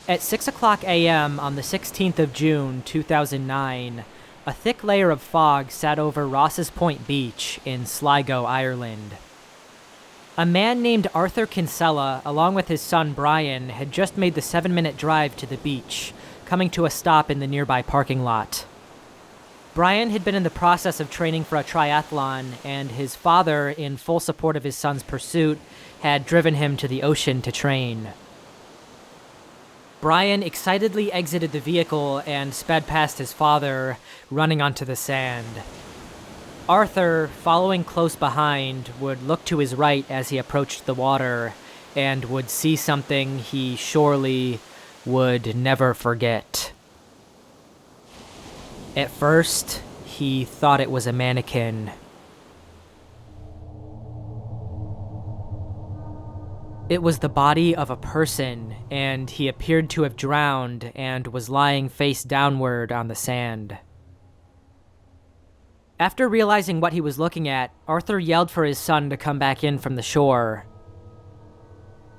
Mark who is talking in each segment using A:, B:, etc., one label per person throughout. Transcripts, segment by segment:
A: At 6 o'clock a.m. on the 16th of June, 2009, a thick layer of fog sat over Ross's Point Beach in Sligo, Ireland. A man named Arthur Kinsella, along with his son Brian, had just made the 7-minute drive to the beach, coming to a stop in the nearby parking lot. Brian had been in the process of training for a triathlon, and his father, in full support of his son's pursuit, had driven him to the ocean to train. Brian excitedly exited the vehicle and sped past his father, running onto the sand. Arthur, following close behind, would look to his right as he approached the water and would see something he surely would never forget. At first, he thought it was a mannequin. It was the body of a person, and he appeared to have drowned and was lying face downward on the sand. After realizing what he was looking at, Arthur yelled for his son to come back in from the shore.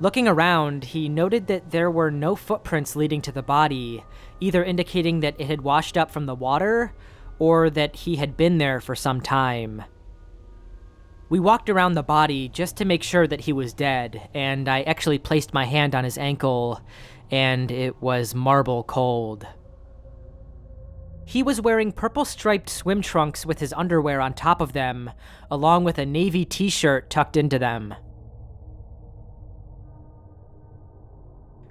A: Looking around, he noted that there were no footprints leading to the body, either indicating that it had washed up from the water or that he had been there for some time. We walked around the body just to make sure that he was dead, and I actually placed my hand on his ankle, and it was marble cold. He was wearing purple-striped swim trunks with his underwear on top of them, along with a navy t-shirt tucked into them.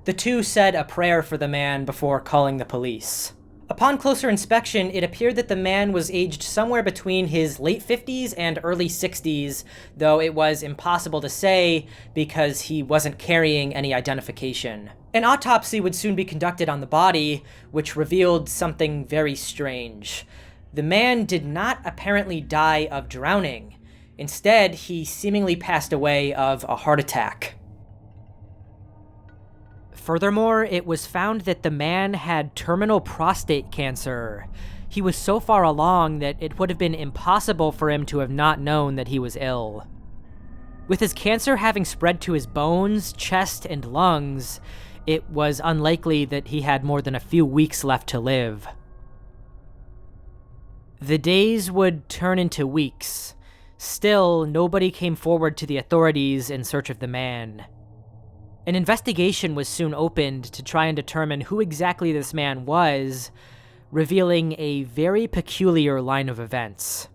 A: The two said a prayer for the man before calling the police. Upon closer inspection, it appeared that the man was aged somewhere between his late 50s and early 60s, though it was impossible to say because he wasn't carrying any identification. An autopsy would soon be conducted on the body, which revealed something very strange. The man did not apparently die of drowning. Instead, he seemingly passed away of a heart attack. Furthermore, it was found that the man had terminal prostate cancer. He was so far along that it would have been impossible for him to have not known that he was ill. With his cancer having spread to his bones, chest, and lungs, it was unlikely that he had more than a few weeks left to live. The days would turn into weeks. Still, nobody came forward to the authorities in search of the man. An investigation was soon opened to try and determine who exactly this man was, revealing a very peculiar line of events.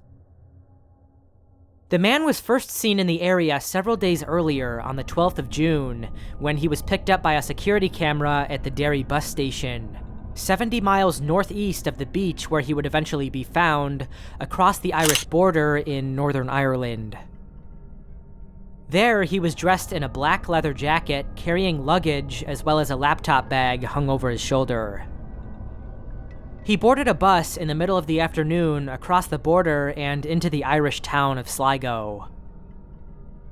A: The man was first seen in the area several days earlier on the 12th of June, when he was picked up by a security camera at the Derry bus station, 70 miles northeast of the beach where he would eventually be found, across the Irish border in Northern Ireland. There, he was dressed in a black leather jacket, carrying luggage as well as a laptop bag hung over his shoulder. He boarded a bus in the middle of the afternoon across the border and into the Irish town of Sligo.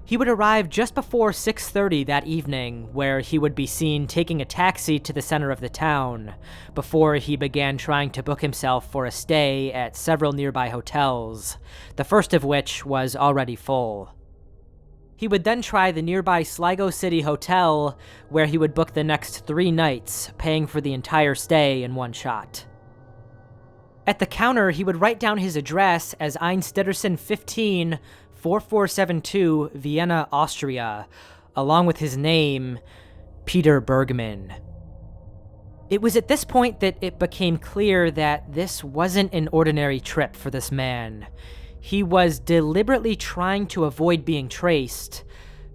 A: He would arrive just before 6:30 that evening, where he would be seen taking a taxi to the center of the town, before he began trying to book himself for a stay at several nearby hotels, the first of which was already full. He would then try the nearby Sligo City Hotel, where he would book the next 3 nights, paying for the entire stay in one shot. At the counter, he would write down his address as Einstedersen 15, 4472, Vienna, Austria, along with his name, Peter Bergmann. It was at this point that it became clear that this wasn't an ordinary trip for this man. He was deliberately trying to avoid being traced,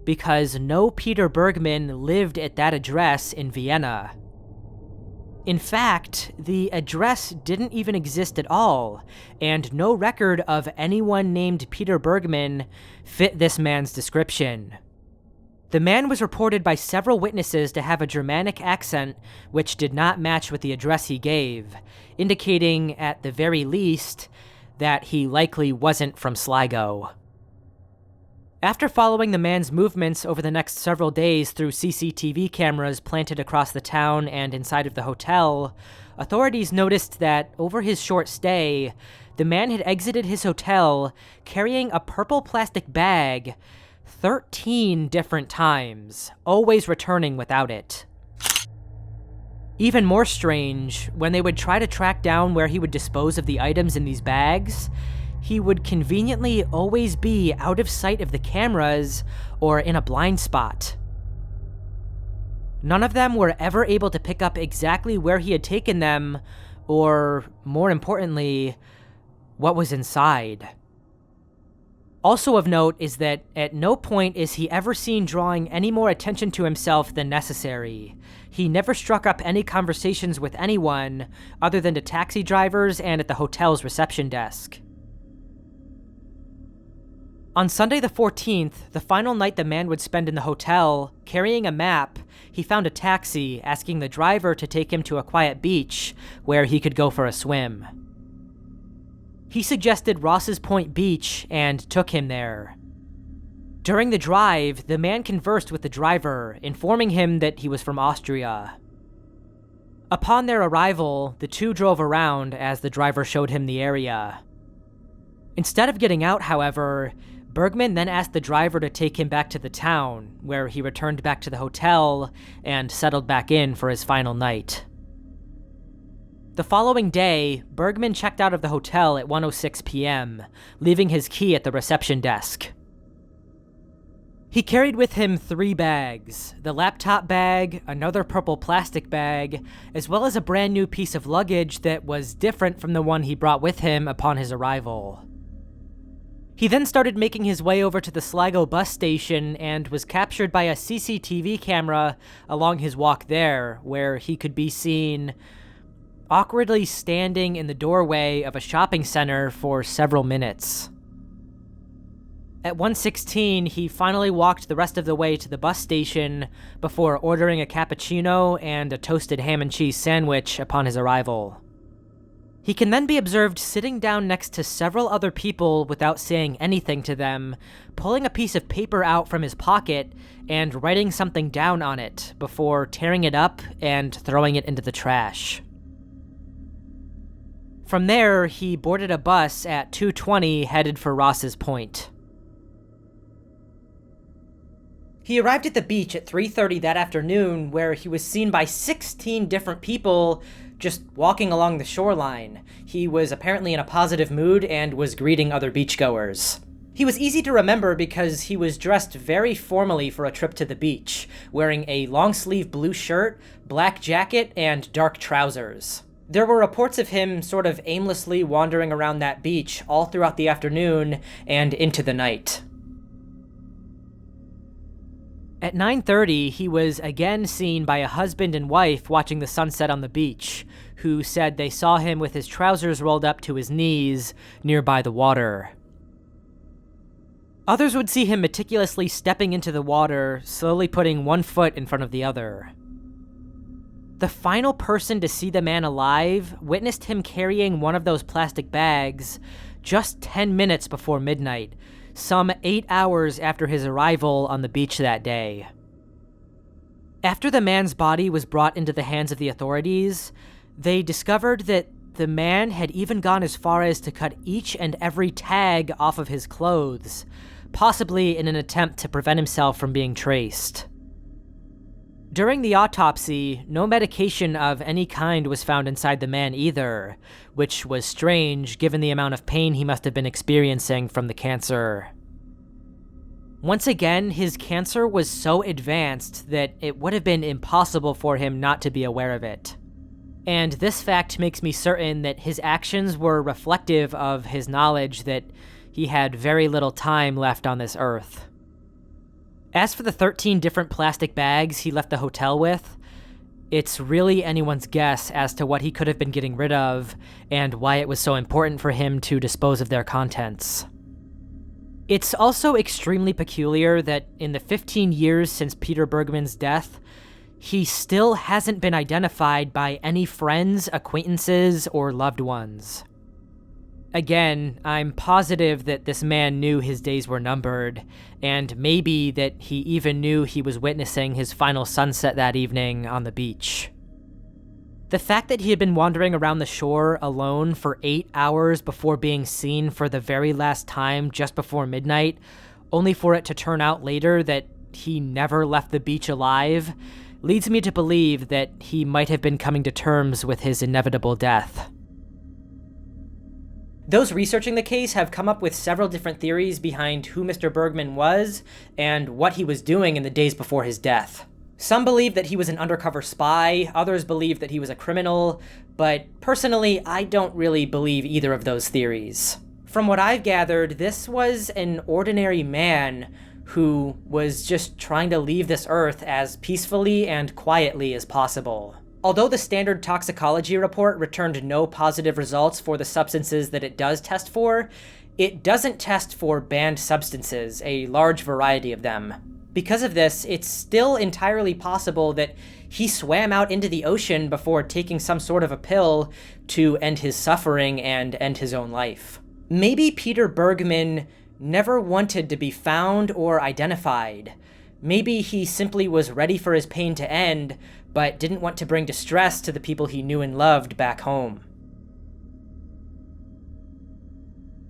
A: because no Peter Bergmann lived at that address in Vienna. In fact, the address didn't even exist at all, and no record of anyone named Peter Bergmann fit this man's description. The man was reported by several witnesses to have a Germanic accent which did not match with the address he gave, indicating, at the very least, that he likely wasn't from Sligo. After following the man's movements over the next several days through CCTV cameras planted across the town and inside of the hotel, authorities noticed that over his short stay, the man had exited his hotel carrying a purple plastic bag 13 different times, always returning without it. Even more strange, when they would try to track down where he would dispose of the items in these bags, he would conveniently always be out of sight of the cameras or in a blind spot. None of them were ever able to pick up exactly where he had taken them, or, more importantly, what was inside. Also of note is that at no point is he ever seen drawing any more attention to himself than necessary. He never struck up any conversations with anyone other than to taxi drivers and at the hotel's reception desk. On Sunday the 14th, the final night the man would spend in the hotel, carrying a map, he found a taxi asking the driver to take him to a quiet beach where he could go for a swim. He suggested Ross's Point Beach and took him there. During the drive, the man conversed with the driver, informing him that he was from Austria. Upon their arrival, the two drove around as the driver showed him the area. Instead of getting out, however, Bergmann then asked the driver to take him back to the town, where he returned back to the hotel and settled back in for his final night. The following day, Bergmann checked out of the hotel at 1:06 p.m., leaving his key at the reception desk. He carried with him 3 bags, the laptop bag, another purple plastic bag, as well as a brand new piece of luggage that was different from the one he brought with him upon his arrival. He then started making his way over to the Sligo bus station and was captured by a CCTV camera along his walk there, where he could be seen awkwardly standing in the doorway of a shopping center for several minutes. At 1:16, he finally walked the rest of the way to the bus station before ordering a cappuccino and a toasted ham and cheese sandwich upon his arrival. He can then be observed sitting down next to several other people without saying anything to them, pulling a piece of paper out from his pocket and writing something down on it before tearing it up and throwing it into the trash. From there, he boarded a bus at 2:20 headed for Ross's Point. He arrived at the beach at 3:30 that afternoon, where he was seen by 16 different people just walking along the shoreline. He was apparently in a positive mood and was greeting other beachgoers. He was easy to remember because he was dressed very formally for a trip to the beach, wearing a long-sleeve blue shirt, black jacket, and dark trousers. There were reports of him sort of aimlessly wandering around that beach all throughout the afternoon and into the night. At 9:30, he was again seen by a husband and wife watching the sunset on the beach, who said they saw him with his trousers rolled up to his knees nearby the water. Others would see him meticulously stepping into the water, slowly putting one foot in front of the other. The final person to see the man alive witnessed him carrying one of those plastic bags just 10 minutes before midnight, some 8 hours after his arrival on the beach that day. After the man's body was brought into the hands of the authorities, they discovered that the man had even gone as far as to cut each and every tag off of his clothes, possibly in an attempt to prevent himself from being traced. During the autopsy, no medication of any kind was found inside the man either, which was strange given the amount of pain he must have been experiencing from the cancer. Once again, his cancer was so advanced that it would have been impossible for him not to be aware of it. And this fact makes me certain that his actions were reflective of his knowledge that he had very little time left on this earth. As for the 13 different plastic bags he left the hotel with, it's really anyone's guess as to what he could have been getting rid of and why it was so important for him to dispose of their contents. It's also extremely peculiar that in the 15 years since Peter Bergmann's death, he still hasn't been identified by any friends, acquaintances, or loved ones. Again, I'm positive that this man knew his days were numbered, and maybe that he even knew he was witnessing his final sunset that evening on the beach. The fact that he had been wandering around the shore alone for 8 hours before being seen for the very last time just before midnight, only for it to turn out later that he never left the beach alive, leads me to believe that he might have been coming to terms with his inevitable death. Those researching the case have come up with several different theories behind who Mr. Bergmann was and what he was doing in the days before his death. Some believe that he was an undercover spy, others believe that he was a criminal, but personally, I don't really believe either of those theories. From what I've gathered, this was an ordinary man who was just trying to leave this earth as peacefully and quietly as possible. Although the standard toxicology report returned no positive results for the substances that it does test for, it doesn't test for banned substances, a large variety of them. Because of this, it's still entirely possible that he swam out into the ocean before taking some sort of a pill to end his suffering and end his own life. Maybe Peter Bergmann never wanted to be found or identified. Maybe he simply was ready for his pain to end, but didn't want to bring distress to the people he knew and loved back home.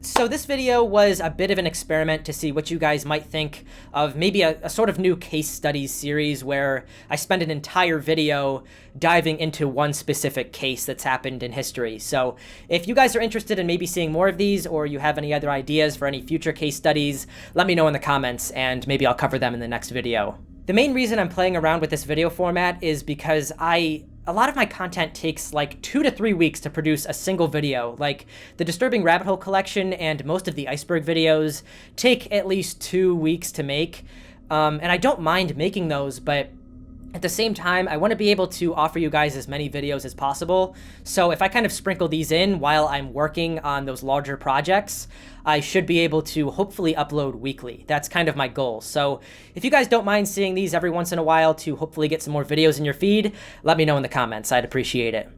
A: So this video was a bit of an experiment to see what you guys might think of maybe a sort of new case studies series where I spend an entire video diving into one specific case that's happened in history. So if you guys are interested in maybe seeing more of these, or you have any other ideas for any future case studies, let me know in the comments and maybe I'll cover them in the next video. The main reason I'm playing around with this video format is because a lot of my content takes like 2 to 3 weeks to produce a single video. Like the Disturbing Rabbit Hole collection and most of the iceberg videos take at least 2 weeks to make. And I don't mind making those, but at the same time, I want to be able to offer you guys as many videos as possible. So if I kind of sprinkle these in while I'm working on those larger projects, I should be able to hopefully upload weekly. That's kind of my goal. So if you guys don't mind seeing these every once in a while to hopefully get some more videos in your feed, let me know in the comments. I'd appreciate it.